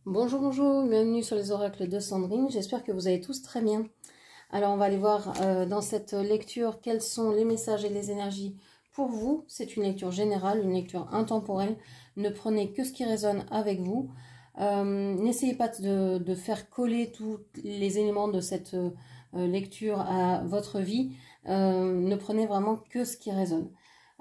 Bonjour, bonjour, bienvenue sur les oracles de Sandrine, j'espère que vous allez tous très bien. Alors on va aller voir dans cette lecture quels sont les messages et les énergies pour vous. C'est une lecture générale, une lecture intemporelle, ne prenez que ce qui résonne avec vous. N'essayez pas de faire coller tous les éléments de cette lecture à votre vie, ne prenez vraiment que ce qui résonne.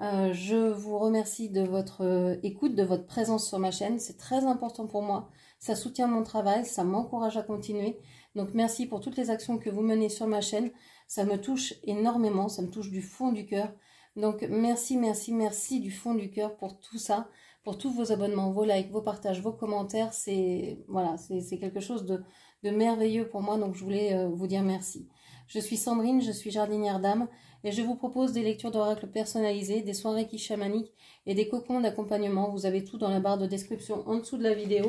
Je vous remercie de votre écoute, de votre présence sur ma chaîne, c'est très important pour moi. Ça soutient mon travail, ça m'encourage à continuer. Donc merci pour toutes les actions que vous menez sur ma chaîne. Ça me touche énormément, ça me touche du fond du cœur. Donc merci, merci, merci du fond du cœur pour tout ça, pour tous vos abonnements, vos likes, vos partages, vos commentaires. C'est voilà, c'est quelque chose de merveilleux pour moi, donc je voulais vous dire merci. Je suis Sandrine, je suis jardinière d'âme et je vous propose des lectures d'oracles personnalisées, des soins Reiki chamaniques et des cocons d'accompagnement. Vous avez tout dans la barre de description en dessous de la vidéo,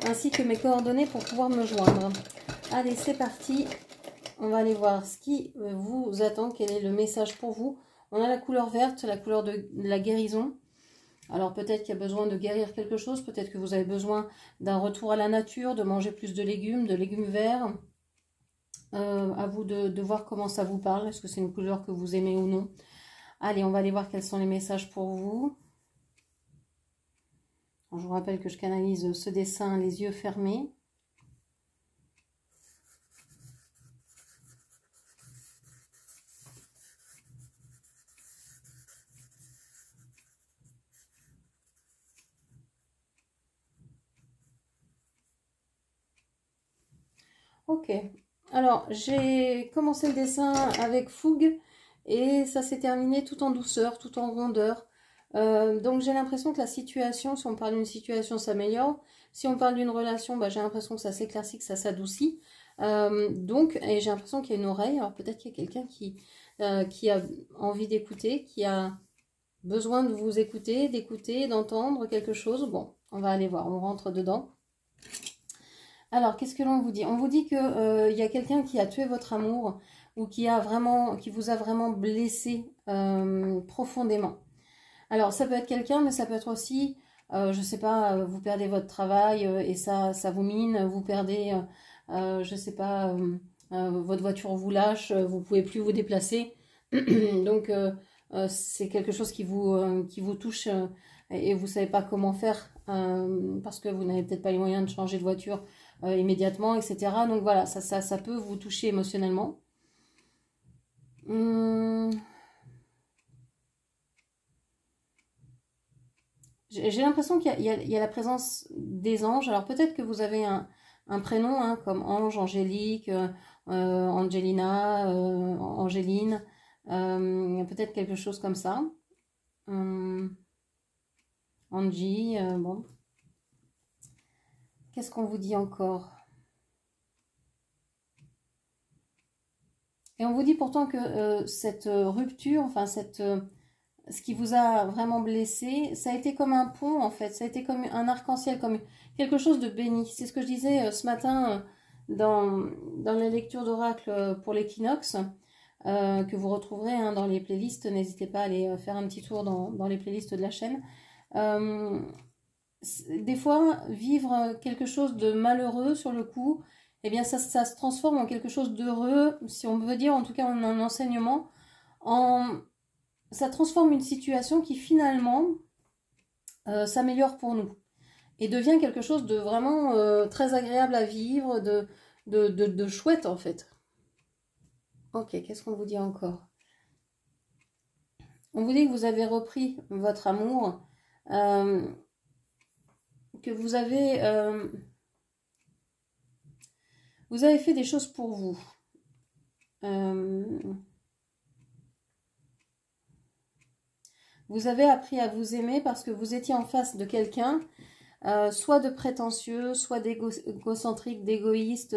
ainsi que mes coordonnées pour pouvoir me joindre. Allez, c'est parti. On va aller voir ce qui vous attend, quel est le message pour vous. On a la couleur verte, la couleur de la guérison. Alors peut-être qu'il y a besoin de guérir quelque chose, peut-être que vous avez besoin d'un retour à la nature, de manger plus de légumes verts. À vous de voir comment ça vous parle, est-ce que c'est une couleur que vous aimez ou non. Allez, on va aller voir quels sont les messages pour vous. Je vous rappelle que je canalise ce dessin les yeux fermés. Ok, alors j'ai commencé le dessin avec fougue et ça s'est terminé tout en douceur, tout en rondeur. Donc j'ai l'impression que la situation, si on parle d'une situation, s'améliore. Si on parle d'une relation, bah, j'ai l'impression que ça s'éclaircit, que ça s'adoucit. Et j'ai l'impression qu'il y a une oreille. Alors peut-être qu'il y a quelqu'un qui a envie d'écouter, qui a besoin de vous écouter, d'écouter, d'entendre quelque chose. Bon, on va aller voir, on rentre dedans. Alors, qu'est-ce que l'on vous dit? On vous dit que y a quelqu'un qui a tué votre amour ou qui vous a vraiment blessé profondément. Alors, ça peut être quelqu'un, mais ça peut être aussi, je sais pas, vous perdez votre travail et ça vous mine, vous perdez, je sais pas, votre voiture vous lâche, vous pouvez plus vous déplacer. Donc, c'est quelque chose qui vous touche et vous savez pas comment faire parce que vous n'avez peut-être pas les moyens de changer de voiture immédiatement, etc. Donc voilà, ça peut vous toucher émotionnellement. J'ai l'impression qu'il y a la présence des anges. Alors peut-être que vous avez un prénom hein, comme Ange, Angélique, Angelina, Angéline, peut-être quelque chose comme ça. Angie, bon. Qu'est-ce qu'on vous dit encore? Et on vous dit pourtant que cette rupture, enfin ce qui vous a vraiment blessé, ça a été comme un pont en fait, ça a été comme un arc-en-ciel, comme quelque chose de béni. C'est ce que je disais ce matin dans la lecture d'oracle pour l'équinoxe, que vous retrouverez hein, dans les playlists. N'hésitez pas à aller faire un petit tour dans les playlists de la chaîne. Des fois, vivre quelque chose de malheureux sur le coup, eh bien ça se transforme en quelque chose d'heureux, si on veut dire, en tout cas en un enseignement, ça transforme une situation qui finalement s'améliore pour nous et devient quelque chose de vraiment très agréable à vivre, de chouette en fait. Ok, qu'est-ce qu'on vous dit encore? On vous dit que vous avez repris votre amour, que vous avez fait des choses pour vous. Vous avez appris à vous aimer parce que vous étiez en face de quelqu'un, soit de prétentieux, soit d'égocentrique, d'égoïste,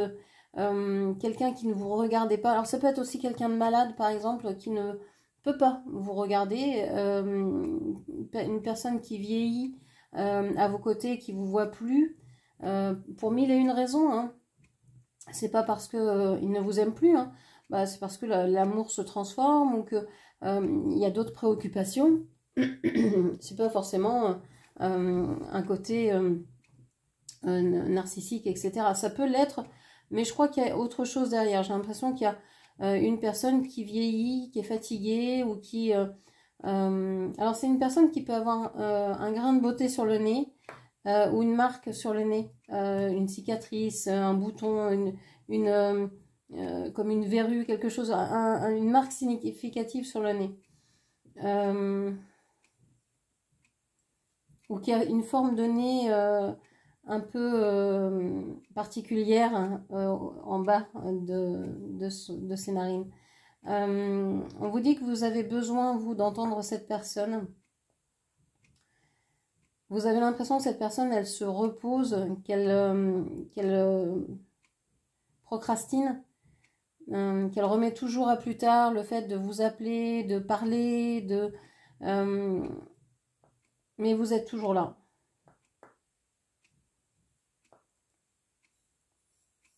quelqu'un qui ne vous regardait pas. Alors ça peut être aussi quelqu'un de malade, par exemple, qui ne peut pas vous regarder, une personne qui vieillit à vos côtés, qui vous voit plus, pour mille et une raisons. Hein. C'est pas parce qu'il ne vous aime plus, hein. Bah, c'est parce que l'amour se transforme ou que y a d'autres préoccupations. C'est pas forcément un côté narcissique, etc. Ça peut l'être, mais je crois qu'il y a autre chose derrière. J'ai l'impression qu'il y a une personne qui vieillit, qui est fatiguée, ou qui... alors c'est une personne qui peut avoir un grain de beauté sur le nez, ou une marque sur le nez, une cicatrice, un bouton, comme une verrue, quelque chose, une marque significative sur le nez. Ou qui a une forme de nez un peu particulière, hein, en bas de ses narines. On vous dit que vous avez besoin, vous, d'entendre cette personne. Vous avez l'impression que cette personne, elle se repose, qu'elle procrastine, qu'elle remet toujours à plus tard le fait de vous appeler, de parler, mais vous êtes toujours là.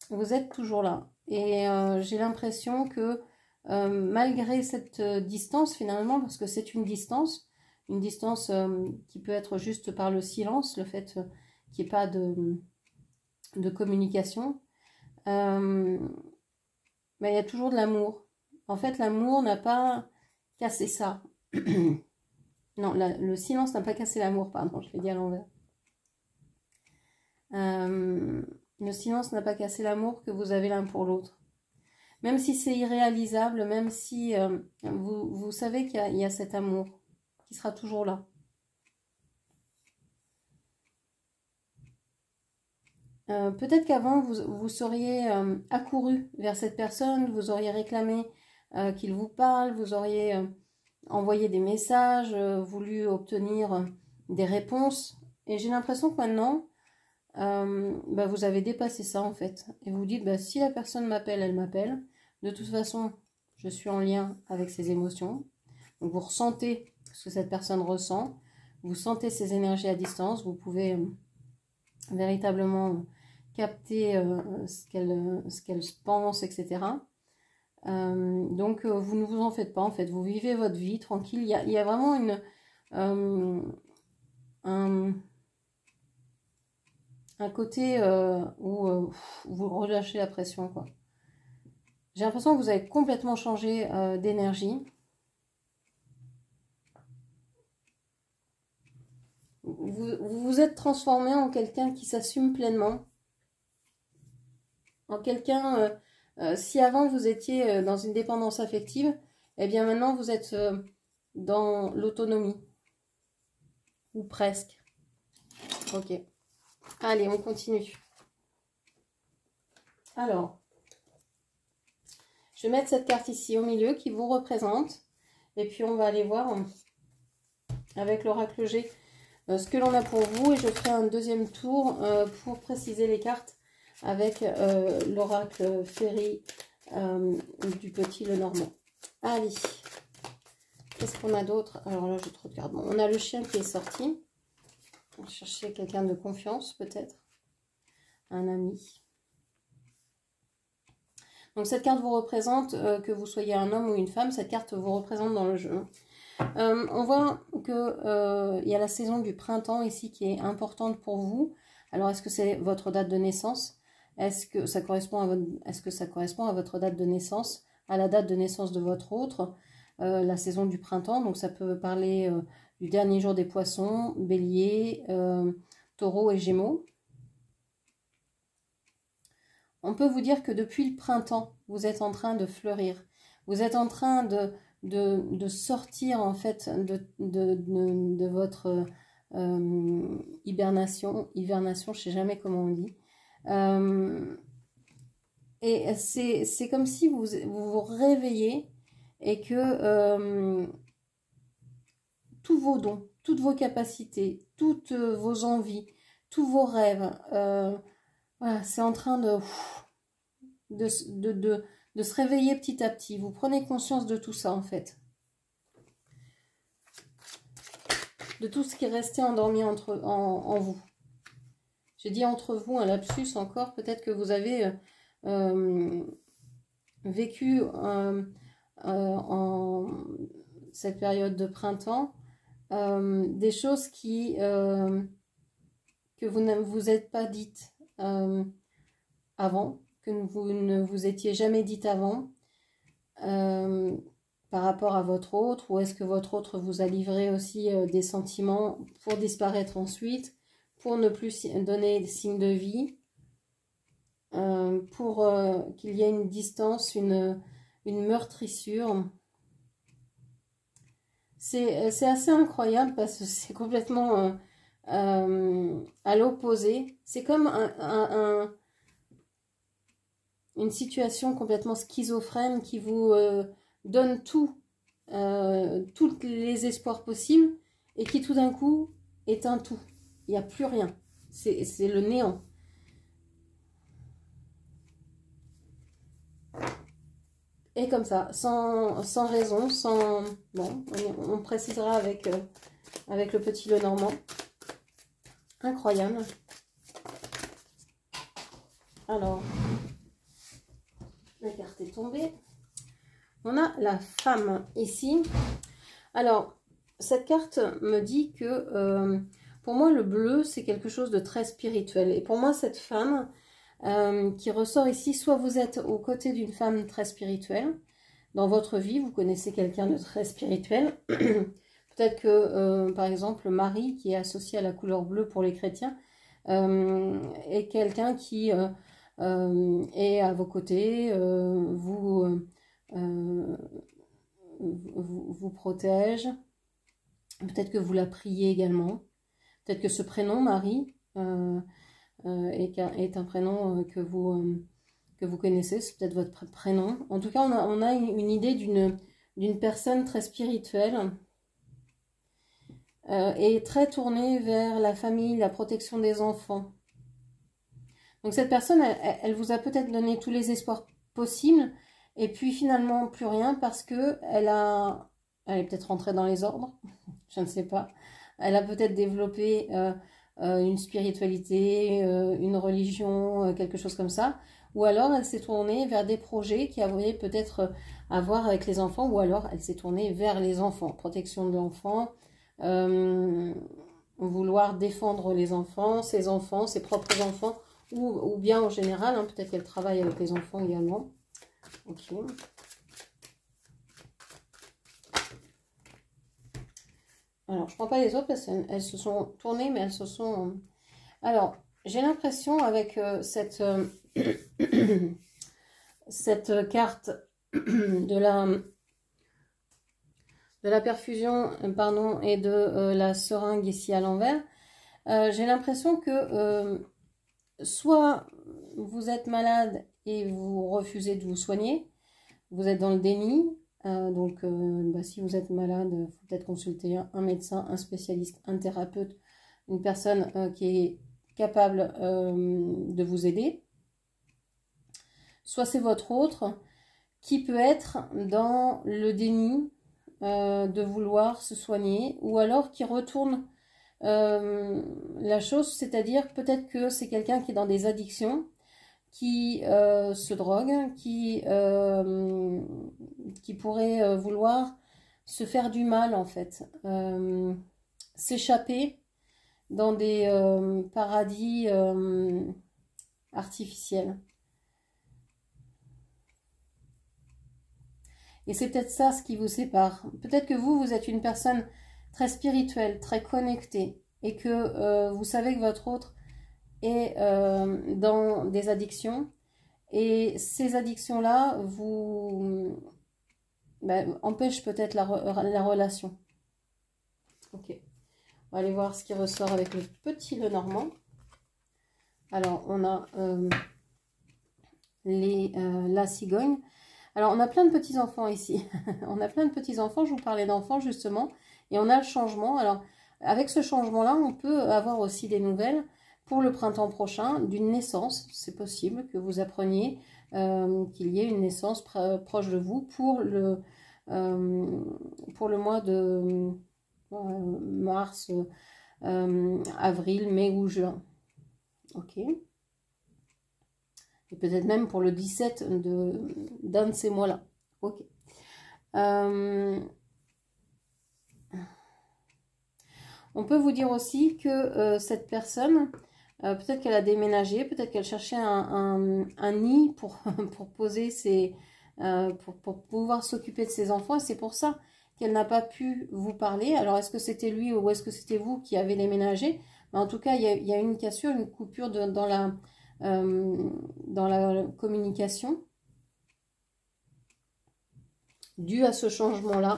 Vous êtes toujours là. Et j'ai l'impression que malgré cette distance finalement, parce que c'est une distance qui peut être juste par le silence, le fait qu'il n'y ait pas de communication, mais il y a toujours de l'amour. En fait, l'amour n'a pas cassé ça. Non, le silence n'a pas cassé l'amour, pardon, je l'ai dit à l'envers. Le silence n'a pas cassé l'amour que vous avez l'un pour l'autre. Même si c'est irréalisable, même si vous savez qu'il y a cet amour qui sera toujours là. Peut-être qu'avant, vous seriez accouru vers cette personne, vous auriez réclamé qu'il vous parle, vous auriez envoyé des messages, voulu obtenir des réponses. Et j'ai l'impression que maintenant, vous avez dépassé ça en fait. Et vous dites, si la personne m'appelle, elle m'appelle. De toute façon, je suis en lien avec ses émotions. Donc vous ressentez ce que cette personne ressent. Vous sentez ses énergies à distance. Vous pouvez véritablement capter ce qu'elle pense, etc. Donc vous ne vous en faites pas en fait. Vous vivez votre vie tranquille. Il y a vraiment un côté où vous relâchez la pression, quoi. J'ai l'impression que vous avez complètement changé d'énergie. Vous vous êtes transformé en quelqu'un qui s'assume pleinement. En quelqu'un, si avant vous étiez dans une dépendance affective, eh bien maintenant vous êtes dans l'autonomie. Ou presque. Ok. Allez, on continue. Alors, je vais mettre cette carte ici au milieu qui vous représente. Et puis on va aller voir avec l'oracle G ce que l'on a pour vous. Et je ferai un deuxième tour pour préciser les cartes avec l'oracle Ferry du Petit Lenormand. Allez, qu'est-ce qu'on a d'autre? Alors là, j'ai trop de cartes. Bon, on a le chien qui est sorti. On va chercher quelqu'un de confiance peut-être. Un ami. Donc cette carte vous représente, que vous soyez un homme ou une femme, cette carte vous représente dans le jeu. On voit que y a la saison du printemps ici qui est importante pour vous. Alors est-ce que c'est votre date de naissance? Est-ce que ça correspond à votre date de naissance, à la date de naissance de votre autre? La saison du printemps, donc ça peut parler du dernier jour des poissons, bélier, taureau et gémeaux. On peut vous dire que depuis le printemps, vous êtes en train de fleurir. Vous êtes en train de sortir en fait de votre hibernation. Hibernation, je ne sais jamais comment on dit. Et c'est comme si vous vous réveillez et que tous vos dons, toutes vos capacités, toutes vos envies, tous vos rêves, voilà, c'est en train de se réveiller petit à petit. Vous prenez conscience de tout ça, en fait. De tout ce qui est resté endormi en vous. J'ai dit entre vous, un lapsus encore. Peut-être que vous avez vécu en cette période de printemps des choses que que vous ne vous êtes pas dite avant, que vous ne vous étiez jamais dite avant par rapport à votre autre, ou est-ce que votre autre vous a livré aussi des sentiments pour disparaître ensuite, pour ne plus donner de signes de vie, pour qu'il y ait une distance, une meurtrissure. C'est assez incroyable parce que c'est complètement à l'opposé. C'est comme une situation complètement schizophrène qui vous donne tous les espoirs possibles et qui tout d'un coup éteint tout. Il n'y a plus rien. C'est le néant. Et comme ça, sans raison, sans... Bon, on précisera avec le petit Lenormand. Incroyable. Alors, la carte est tombée. On a la femme ici. Alors, cette carte me dit que pour moi, le bleu, c'est quelque chose de très spirituel. Et pour moi, cette femme qui ressort ici, soit vous êtes aux côtés d'une femme très spirituelle. Dans votre vie, vous connaissez quelqu'un de très spirituel. Peut-être que, par exemple, Marie, qui est associée à la couleur bleue pour les chrétiens, est quelqu'un qui est à vos côtés, vous protège. Peut-être que vous la priez également. Peut-être que ce prénom, Marie, est un prénom que vous connaissez. C'est peut-être votre prénom. En tout cas, on a une idée d'une personne très spirituelle et très tournée vers la famille, la protection des enfants. Donc cette personne, elle vous a peut-être donné tous les espoirs possibles, et puis finalement plus rien parce que elle est peut-être rentrée dans les ordres, je ne sais pas. Elle a peut-être développé une spiritualité, une religion, quelque chose comme ça. Ou alors elle s'est tournée vers des projets qui avaient peut-être à voir avec les enfants, ou alors elle s'est tournée vers les enfants, protection de l'enfant, vouloir défendre les enfants, ses propres enfants, ou bien en général, hein, peut-être qu'elle travaille avec les enfants également. Ok. Alors, je ne prends pas les autres parce qu'elles se sont tournées, mais elles se sont... Alors, j'ai l'impression avec cette carte de la perfusion, pardon, et de la seringue ici à l'envers, j'ai l'impression que soit vous êtes malade et vous refusez de vous soigner, vous êtes dans le déni, donc si vous êtes malade, il faut peut-être consulter un médecin, un spécialiste, un thérapeute, une personne qui est capable de vous aider. Soit c'est votre autre qui peut être dans le déni de vouloir se soigner, ou alors qui retourne la chose, c'est-à-dire peut-être que c'est quelqu'un qui est dans des addictions, qui se drogue, qui pourrait vouloir se faire du mal en fait, s'échapper dans des paradis artificiels. Et c'est peut-être ça ce qui vous sépare. Peut-être que vous êtes une personne très spirituelle, très connectée, et que vous savez que votre autre est dans des addictions, et ces addictions-là vous empêchent peut-être la relation. Ok, on va aller voir ce qui ressort avec le petit Lenormand. Alors, on a la cigogne. Alors, on a plein de petits-enfants ici. On a plein de petits-enfants, je vous parlais d'enfants justement. Et on a le changement. Alors, avec ce changement-là, on peut avoir aussi des nouvelles pour le printemps prochain d'une naissance. C'est possible que vous appreniez qu'il y ait une naissance proche de vous pour le mois de mars, avril, mai ou juin. Ok. Et peut-être même pour le 17 d'un de ces mois-là. Ok. On peut vous dire aussi que cette personne Peut-être qu'elle a déménagé, peut-être qu'elle cherchait un nid pour, pour poser ses... pour pouvoir s'occuper de ses enfants. Et c'est pour ça qu'elle n'a pas pu vous parler. Alors, est-ce que c'était lui ou est-ce que c'était vous qui avez déménagé? Mais en tout cas, il y a une cassure, une coupure dans la communication due à ce changement-là.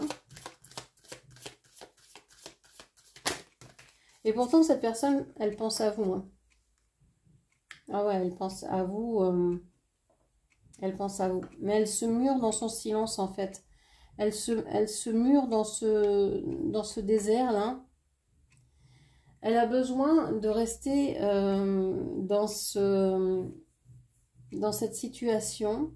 Et pourtant, cette personne, elle pense à vous. Hein. Ah ouais, elle pense à vous. Elle pense à vous. Mais elle se mure dans son silence, en fait. Elle se mure dans ce désert-là. Elle a besoin de rester dans cette situation.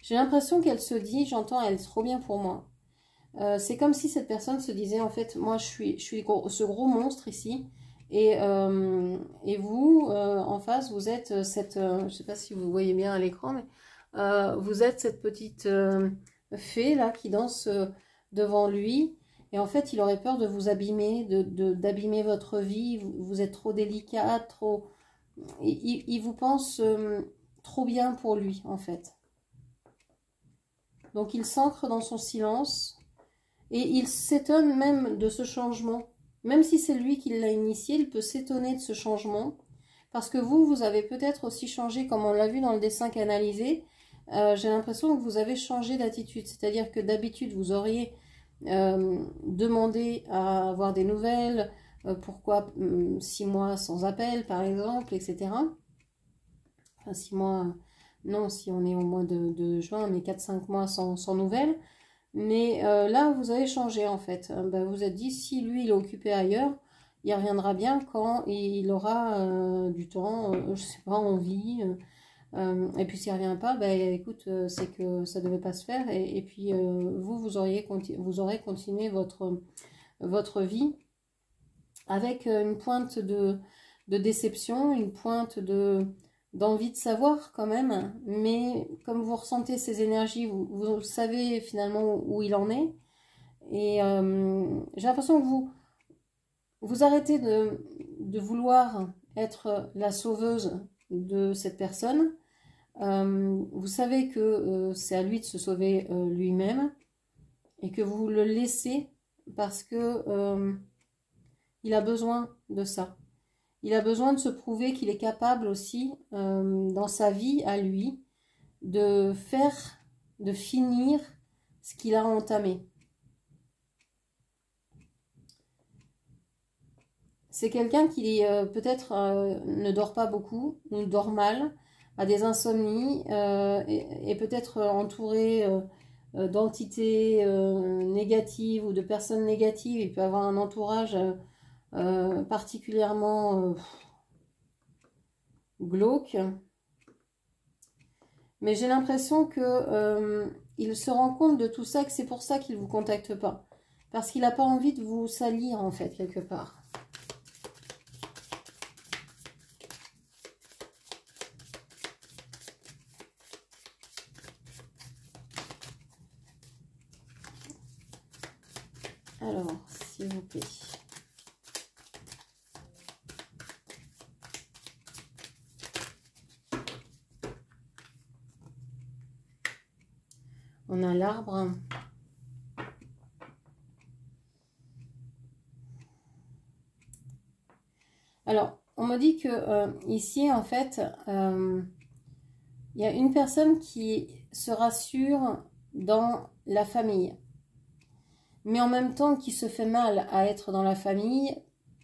J'ai l'impression qu'elle se dit, j'entends, elle est trop bien pour moi. C'est comme si cette personne se disait, en fait, moi je suis ce gros monstre ici. Et vous, en face, vous êtes cette... je ne sais pas si vous voyez bien à l'écran, mais vous êtes cette petite fée là qui danse devant lui. Et en fait, il aurait peur de vous abîmer, d'abîmer votre vie. Vous êtes trop délicate, trop... Il vous pense trop bien pour lui, en fait. Donc, il s'ancre dans son silence. Et il s'étonne même de ce changement. Même si c'est lui qui l'a initié, il peut s'étonner de ce changement. Parce que vous avez peut-être aussi changé, comme on l'a vu dans le dessin canalisé. J'ai l'impression que vous avez changé d'attitude. C'est-à-dire que d'habitude, vous auriez demandé à avoir des nouvelles. Pourquoi 6 mois sans appel, par exemple, etc. Enfin, 6 mois, non, si on est au mois de juin, mais 4-5 mois sans nouvelles. Mais là, vous avez changé en fait. Ben, vous êtes dit, si lui, il est occupé ailleurs, il reviendra bien quand il aura du temps, je sais pas, envie. Et puis s'il ne revient pas, ben, écoute, c'est que ça ne devait pas se faire. Et puis vous aurez continué votre vie avec une pointe de déception, une pointe d'envie de savoir quand même, mais comme vous ressentez ces énergies, vous savez finalement où il en est. Et j'ai l'impression que vous arrêtez de vouloir être la sauveuse de cette personne. Vous savez que c'est à lui de se sauver lui-même et que vous le laissez parce que il a besoin de ça. Il a besoin de se prouver qu'il est capable aussi, dans sa vie à lui, de finir ce qu'il a entamé. C'est quelqu'un qui peut-être ne dort pas beaucoup, ou dort mal, a des insomnies, et peut-être entouré d'entités négatives ou de personnes négatives. Il peut avoir un entourage particulièrement glauque. Mais j'ai l'impression que il se rend compte de tout ça, que c'est pour ça qu'il ne vous contacte pas. Parce qu'il n'a pas envie de vous salir, en fait, quelque part. Alors, s'il vous plaît. On a l'arbre. Alors, on me dit que ici, en fait, il y a une personne qui se rassure dans la famille. Mais en même temps qui se fait mal à être dans la famille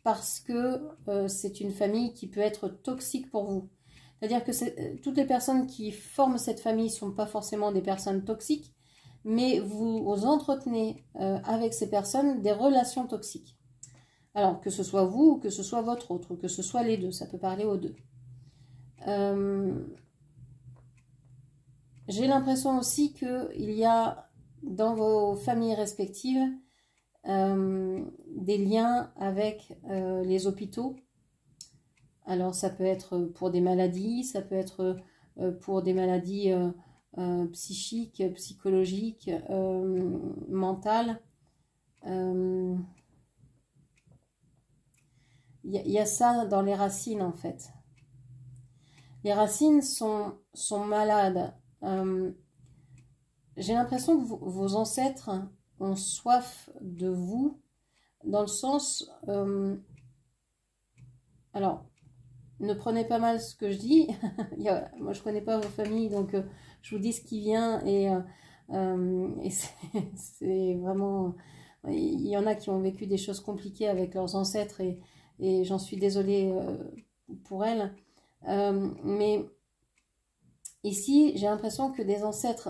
parce que c'est une famille qui peut être toxique pour vous. C'est-à-dire que toutes les personnes qui forment cette famille ne sont pas forcément des personnes toxiques, mais vous entretenez avec ces personnes des relations toxiques. Alors, que ce soit vous ou que ce soit votre autre, ou que ce soit les deux, ça peut parler aux deux. J'ai l'impression aussi qu'il y a dans vos familles respectives des liens avec les hôpitaux. Alors ça peut être pour des maladies, ça peut être pour des maladies psychiques, psychologiques, mentales. il y a ça dans les racines en fait. Les racines sont malades. J'ai l'impression que vos ancêtres ont soif de vous, dans le sens... alors, ne prenez pas mal ce que je dis. Moi, je ne connais pas vos familles, donc je vous dis ce qui vient. Et c'est vraiment... Il y en a qui ont vécu des choses compliquées avec leurs ancêtres et j'en suis désolée pour elles. Mais ici, j'ai l'impression que des ancêtres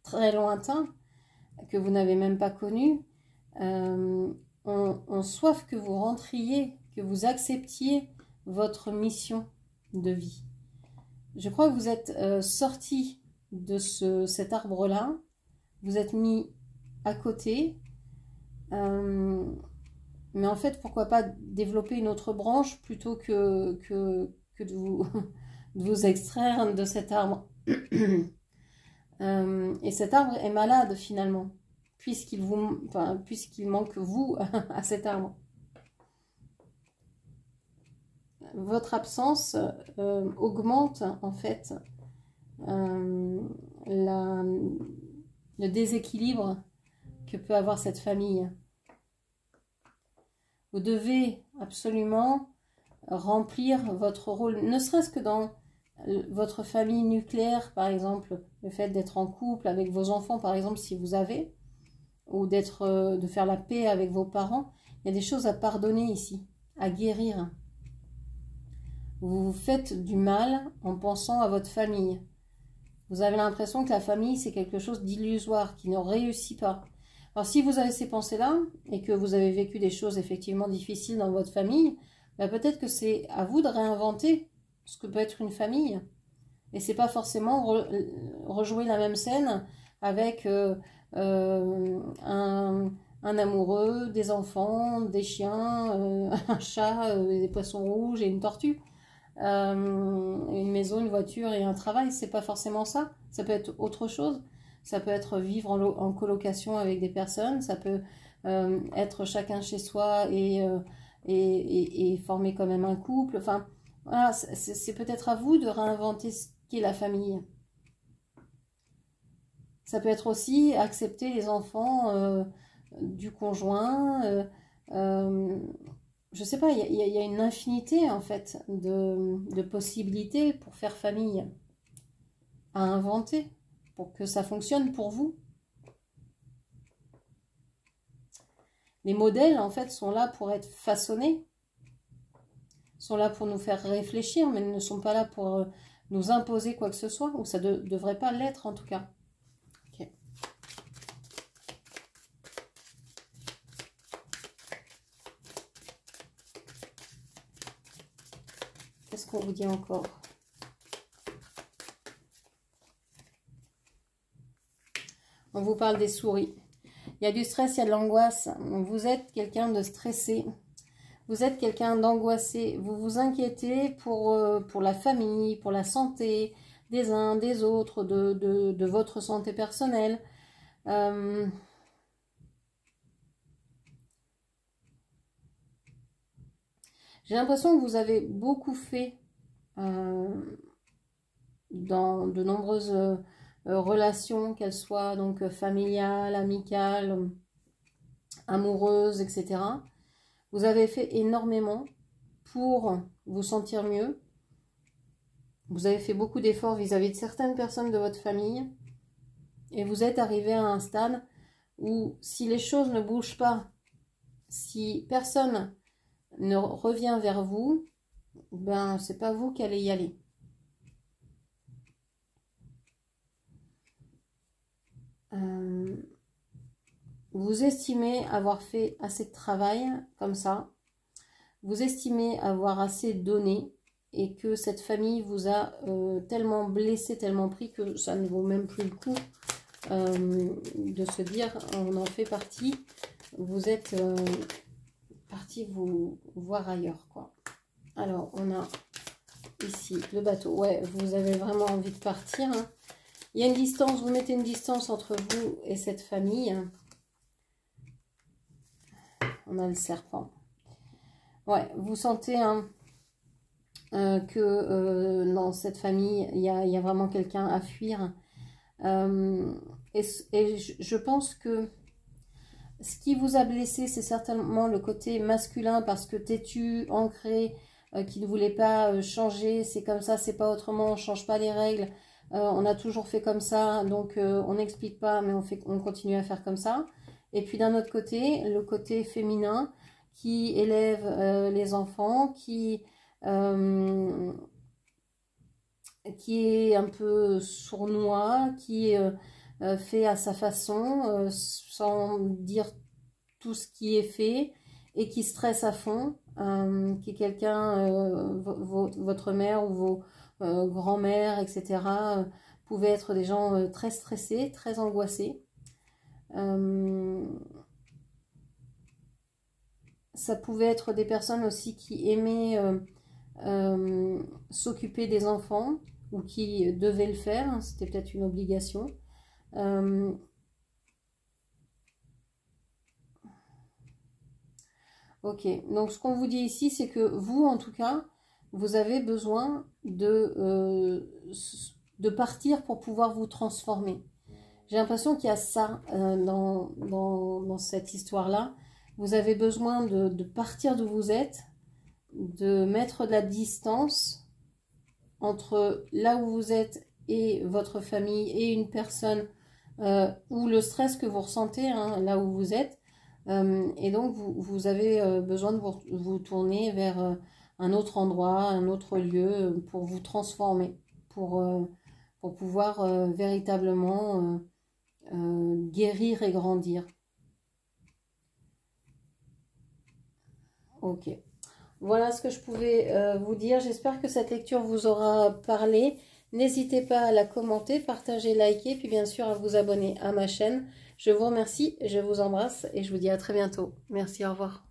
très lointains, que vous n'avez même pas connus, ont soif que vous rentriez, que vous acceptiez votre mission de vie. Je crois que vous êtes sorti de cet arbre-là, vous êtes mis à côté, mais en fait, pourquoi pas développer une autre branche plutôt que de vous extraire de cet arbre. Et cet arbre est malade finalement, puisqu'il manque vous à cet arbre. Votre absence augmente en fait le déséquilibre que peut avoir cette famille. Vous devez absolument remplir votre rôle, ne serait-ce que dans votre famille nucléaire, par exemple, le fait d'être en couple avec vos enfants, par exemple, si vous avez, ou de faire la paix avec vos parents. Il y a des choses à pardonner ici, à guérir. Vous vous faites du mal en pensant à votre famille. Vous avez l'impression que la famille, c'est quelque chose d'illusoire, qui ne réussit pas. Alors, si vous avez ces pensées-là, et que vous avez vécu des choses effectivement difficiles dans votre famille, bah, peut-être que c'est à vous de réinventer ce que peut être une famille. Et c'est pas forcément rejouer la même scène avec un amoureux, des enfants, des chiens, un chat, des poissons rouges et une tortue. Une maison, une voiture et un travail, c'est pas forcément ça. Ça peut être autre chose. Ça peut être vivre en colocation avec des personnes. Ça peut être chacun chez soi et former quand même un couple. Enfin, voilà, c'est peut-être à vous de réinventer ce qu'est la famille. Ça peut être aussi accepter les enfants du conjoint. Je sais pas, il y a une infinité en fait de possibilités pour faire famille, à inventer, pour que ça fonctionne pour vous. Les modèles en fait sont là pour être façonnés, sont là pour nous faire réfléchir, mais ne sont pas là pour nous imposer quoi que ce soit, ou ça ne devrait pas l'être en tout cas. Okay. Qu'est-ce qu'on vous dit encore? On vous parle des souris. Il y a du stress, il y a de l'angoisse. Vous êtes quelqu'un de stressé. Vous êtes quelqu'un d'angoissé. Vous vous inquiétez pour la famille, pour la santé des uns, des autres, de votre santé personnelle. J'ai l'impression que vous avez beaucoup fait dans de nombreuses relations, qu'elles soient donc familiales, amicales, amoureuses, etc. Vous avez fait énormément pour vous sentir mieux. Vous avez fait beaucoup d'efforts vis-à-vis de certaines personnes de votre famille. Et vous êtes arrivé à un stade où si les choses ne bougent pas, si personne ne revient vers vous, ben c'est pas vous qui allez y aller. Vous estimez avoir fait assez de travail comme ça. Vous estimez avoir assez donné et que cette famille vous a tellement blessé, tellement pris que ça ne vaut même plus le coup de se dire on en fait partie. Vous êtes parti vous voir ailleurs, quoi. Alors, on a ici le bateau. Ouais, vous avez vraiment envie de partir. Hein. Il y a une distance, vous mettez une distance entre vous et cette famille. On a le serpent. Ouais, vous sentez hein, que dans cette famille, il y a vraiment quelqu'un à fuir. Et je pense que ce qui vous a blessé, c'est certainement le côté masculin parce que têtu, ancré, qui ne voulait pas changer. C'est comme ça, c'est pas autrement, on change pas les règles. On a toujours fait comme ça, donc on n'explique pas, mais on continue à faire comme ça. Et puis d'un autre côté, le côté féminin qui élève les enfants, qui est un peu sournois, qui fait à sa façon, sans dire tout ce qui est fait, et qui stresse à fond, qui est quelqu'un, votre mère ou vos grands-mères, etc., pouvaient être des gens très stressés, très angoissés. Ça pouvait être des personnes aussi qui aimaient s'occuper des enfants ou qui devaient le faire, hein, c'était peut-être une obligation. Ok, donc ce qu'on vous dit ici, c'est que vous, en tout cas, vous avez besoin de partir pour pouvoir vous transformer. J'ai l'impression qu'il y a ça dans cette histoire-là. Vous avez besoin de partir d'où vous êtes, de mettre de la distance entre là où vous êtes et votre famille et une personne ou le stress que vous ressentez hein, là où vous êtes. Et donc, vous avez besoin de vous tourner vers un autre endroit, un autre lieu pour vous transformer, pour pouvoir véritablement guérir et grandir. Ok. Voilà ce que je pouvais vous dire. J'espère que cette lecture vous aura parlé. N'hésitez pas à la commenter, partager, liker, puis bien sûr à vous abonner à ma chaîne. Je vous remercie, je vous embrasse et je vous dis à très bientôt. Merci, au revoir.